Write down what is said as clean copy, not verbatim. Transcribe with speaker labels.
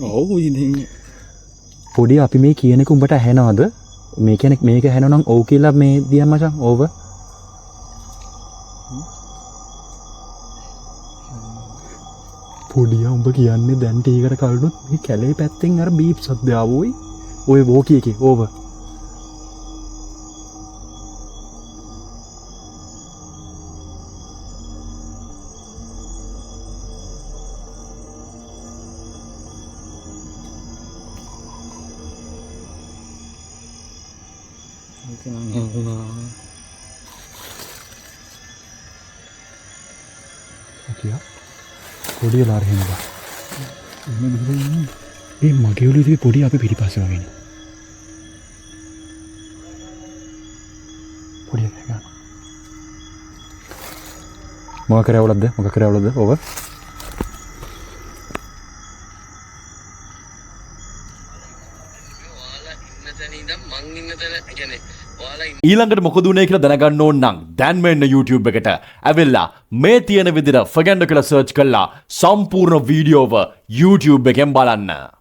Speaker 1: ඔව් ඉතින්
Speaker 2: පොඩි අපි මේ කියන එක උඹට ඇහෙනවද? මේ කියන්නේ මේක ඇහෙනවනම් ඔව් කියලා මේ දියන් මචං ඕව. පොඩියා උඹ කියන්නේ දැන් ටීකට කලුත් මේ කැලේ පැත්තෙන් අර බීප් සද්ද ආවෝයි. ඔය වෝකි එකේ ඕව. කියා පොඩි ලාර හිනවා. මේ මගේ ඔළුවේ පොඩි අපි පිටිපස්සේ වගේ නේ. පොඩි එකා. මොකක් කරවලද? මොකක් කරවලද? ඕව.
Speaker 3: ඊළඟට මොකද වුනේ කියලා දැනගන්න ඕන නම් දැන් මෙන්න YouTube එකට ඇවිල්ලා මේ තියෙන විදිහට ෆගැන්ඩෝ කියලා සර්ච් කළා සම්පූර්ණ වීඩියෝව YouTube එකෙන් බලන්න.